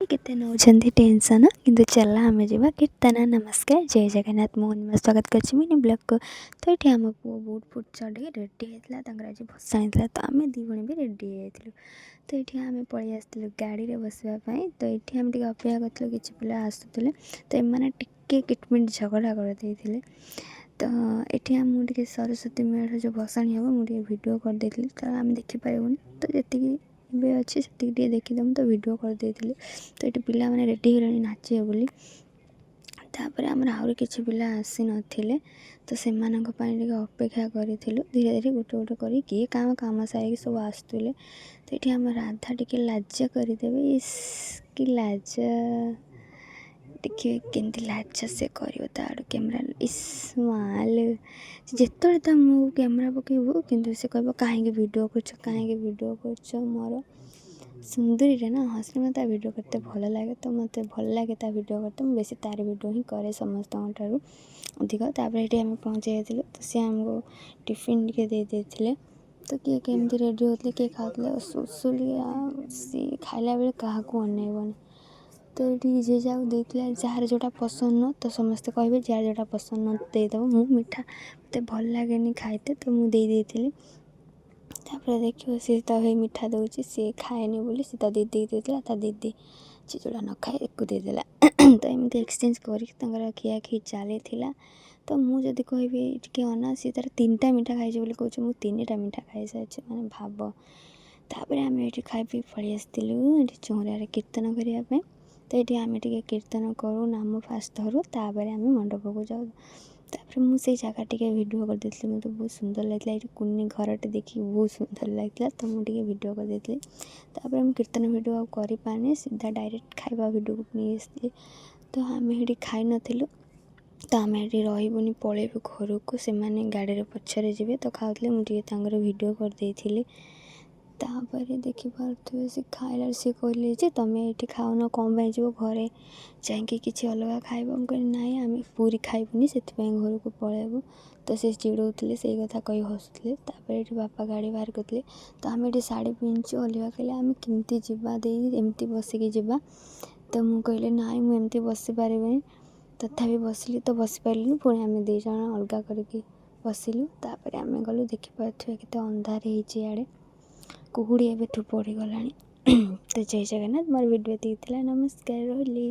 କେତେ ନେଉଛନ୍ତି ଟେନସନ୍ କିନ୍ତୁ ଚାଲ ଆମେ ଯିବା କୀର୍ତ୍ତନ। ନମସ୍କାର, ଜୟ ଜଗନ୍ନାଥ। ମୁଁ ସ୍ୱାଗତ କରିଛି ମିନି ବ୍ଲଗ୍କୁ। ତ ଏଠି ଆମ ପୁଅ ବୁଟ୍ ଫୁଟ୍ ଚଢ଼େଇ ରେଡ଼ି ହେଇଥିଲା, ତାଙ୍କର ଆଜି ଭସାଣି ଥିଲା। ତ ଆମେ ଦୁଇ ଭଉଣୀ ବି ରେଡ଼ି ହେଇଯାଇଥିଲୁ। ତ ଏଠି ଆମେ ପଳେଇ ଆସିଥିଲୁ ଗାଡ଼ିରେ ବସିବା ପାଇଁ। ତ ଏଠି ଆମେ ଟିକେ ଅପେକ୍ଷା କରିଥିଲୁ, କିଛି ପିଲା ଆସୁଥିଲେ। ତ ଏମାନେ ଟିକେ କିଟମିଟ ଝଗଡ଼ା କରିଦେଇଥିଲେ। ତ ଏଠି ମୁଁ ଟିକେ ସରସ୍ୱତୀ ମେଢ଼ ଯେଉଁ ଭସାଣି ହେବ ମୁଁ ଟିକେ ଭିଡ଼ିଓ କରିଦେଇଥିଲି। ତ ଆମେ ଦେଖିପାରିବୁନି, ତ ଯେତିକି ଏବେ ଅଛି ସେତିକି ଟିକେ ଦେଖିଦେବୁ, ତ ଭିଡ଼ିଓ କରିଦେଇଥିଲି। ତ ଏଠି ପିଲାମାନେ ରେଡ଼ି ହେଲେଣି ନାଚିବେ ବୋଲି। ତାପରେ ଆମର ଆହୁରି କିଛି ପିଲା ଆସିନଥିଲେ, ତ ସେମାନଙ୍କ ପାଇଁ ଟିକେ ଅପେକ୍ଷା କରିଥିଲୁ। ଧୀରେ ଧୀରେ ଗୋଟେ ଗୋଟେ କରି କିଏ କାମ ସାରିକି ସବୁ ଆସୁଥିଲେ। ତ ଏଠି ଆମ ରାଧା ଟିକେ ଲାଜ କରିଦେବେ। ଇସ୍ କି ଲାଜ, ଦେଖିବେ କେମିତି ଲାଜ ସେ କରିବ। ତା ଆଡ଼ୁ କ୍ୟାମେରା ଇସ୍ ମାଲୋ, ଯେତେବେଳେ ତା ମୁଁ କ୍ୟାମେରା ପକେଇବୁ କିନ୍ତୁ ସେ କହିବ କାହିଁକି ଭିଡ଼ିଓ କରୁଛ ମୋର ସୁନ୍ଦରୀଟା ନା। ହସିଲେ ମୋତେ ତା ଭିଡ଼ିଓ କରତେ ଭଲ ଲାଗେ। ତ ମୋତେ ଭଲ ଲାଗେ ତା ଭିଡ଼ିଓ କରତେ, ମୁଁ ବେଶୀ ତାର ଭିଡ଼ିଓ ହିଁ କରେ ସମସ୍ତଙ୍କ ଠାରୁ ଅଧିକ। ତାପରେ ଏଠି ଆମେ ପହଞ୍ଚି ଯାଇଥିଲୁ, ତ ସିଏ ଆମକୁ ଟିଫିନ୍ ଟିକେ ଦେଇଥିଲେ। ତ କିଏ କେମିତି ରେଡ଼ି ହେଉଥିଲେ, କିଏ ଖାଉଥିଲେ। ସୁସୁଲିଆ ସିଏ ଖାଇଲା ବେଳେ କାହାକୁ ଅନେଇବନି। ତ ଏଠି ଯିଏ ଯାହାକୁ ଦେଇଥିଲା, ଯାହାର ଯେଉଁଟା ପସନ୍ଦ ନୁହଁ ତ ସମସ୍ତେ କହିବେ ଯାହାର ଯେଉଁଟା ପସନ୍ଦ ନୁହଁ ଦେଇଦେବ। ମୁଁ ମିଠା ମୋତେ ଭଲ ଲାଗେନି ଖାଇତେ, ତ ମୁଁ ଦେଇଥିଲି। ତାପରେ ଦେଖିବ ସିଏ ତ ହେଇ ମିଠା ଦେଉଛି, ସିଏ ଖାଏନି ବୋଲି ସେ ତା ଦିଦିକି ଦେଇଥିଲା। ତା ଦିଦି ସେ ଯେଉଁଟା ନ ଖାଏ ୟାକୁ ଦେଇଦେଲା। ତ ଏମିତି ଏକ୍ସଚେଞ୍ଜ କରିକି ତାଙ୍କର ଖିଆଖି ଚାଲିଥିଲା। ତ ମୁଁ ଯଦି କହିବି ଟିକେ ଅନା, ସିଏ ତାର 3ଟା ମିଠା ଖାଇଛି ବୋଲି କହୁଛି, ମୁଁ 3ଟା ମିଠା ଖାଇସାରିଛି, ମାନେ ଭାବ। ତାପରେ ଆମେ ଏଠି ଖାଇ ପିଇ ପଳେଇ ଆସିଥିଲୁ ଏଠି ଚଉଁରାରେ କୀର୍ତ୍ତନ କରିବା ପାଇଁ। ତ ଏଠି ଆମେ ଟିକେ କୀର୍ତ୍ତନ କରୁ, ନାମ ଫାଷ୍ଟ ଧରୁ, ତାପରେ ଆମେ ମଣ୍ଡପକୁ ଯାଉ। ତାପରେ ମୁଁ ସେଇ ଜାଗା ଟିକେ ଭିଡ଼ିଓ କରିଦେଇଥିଲି, ମୋତେ ବହୁତ ସୁନ୍ଦର ଲାଗିଥିଲା। ଏଠି କୁନି ଘରଟେ ଦେଖିକି ବହୁତ ସୁନ୍ଦର ଲାଗିଥିଲା, ତ ମୁଁ ଟିକେ ଭିଡ଼ିଓ କରିଦେଇଥିଲି। ତାପରେ ମୁଁ କୀର୍ତ୍ତନ ଭିଡ଼ିଓ ଆଉ କରିପାରିନି, ସିଧା ଡାଇରେକ୍ଟ ଖାଇବା ଭିଡ଼ିଓକୁ ନେଇ ଆସିଥିଲି। ତ ଆମେ ସେଠି ଖାଇନଥିଲୁ, ତ ଆମେ ଏଠି ରହିବୁନି, ପଳେଇବୁ ଘରକୁ। ସେମାନେ ଗାଡ଼ିରେ ପଛରେ ଯିବେ, ତ ଖାଉଥିଲେ, ମୁଁ ଟିକେ ତାଙ୍କର ଭିଡ଼ିଓ କରିଦେଇଥିଲି। ତାପରେ ଦେଖିପାରୁଥିବେ ସେ ଖାଇଲାବେଳେ ସିଏ କହିଲେ ଯେ ତୁମେ ଏଇଠି ଖାଉନ, କ'ଣ ପାଇଁ ଯିବ, ଘରେ ଯାଇକି କିଛି ଅଲଗା ଖାଇବ। ମୁଁ କହିଲି ନାଇଁ, ଆମେ ପୁରୀ ଖାଇବୁନି, ସେଥିପାଇଁ ଘରକୁ ପଳେଇବୁ। ତ ସେ ଚିଡ଼ଉଥିଲେ, ସେଇ କଥା କହି ହସୁଥିଲେ। ତାପରେ ଏଠି ବାପା ଗାଡ଼ି ବାହାର କରିଥିଲେ। ତ ଆମେ ଏଠି ଶାଢ଼ୀ ପିନ୍ଧିଛୁ, ଅଲିଭା କହିଲେ ଆମେ କେମିତି ଯିବା ଦେଇ, ଏମିତି ବସିକି ଯିବା। ତ ମୁଁ କହିଲି ନାଇଁ, ମୁଁ ଏମିତି ବସିପାରିବିନି। ତଥାପି ବସିଲି, ତ ବସିପାରିଲିନି। ପୁଣି ଆମେ 2 ଜଣ ଅଲଗା କରିକି ବସିଲୁ। ତାପରେ ଆମେ ଗଲୁ, ଦେଖିପାରୁଥିବେ କେତେ ଅନ୍ଧାର ହେଇଛି ଇଆଡ଼େ, କୁହୁଡ଼ି ଏବେଠୁ ପଡ଼ିଗଲାଣି। ତ ଜୟ ଜଗନ୍ନାଥ। ମୋର ଭିଡ଼ିଓ ଏତିକି ଥିଲା। ନମସ୍କାର, ରହିଲି।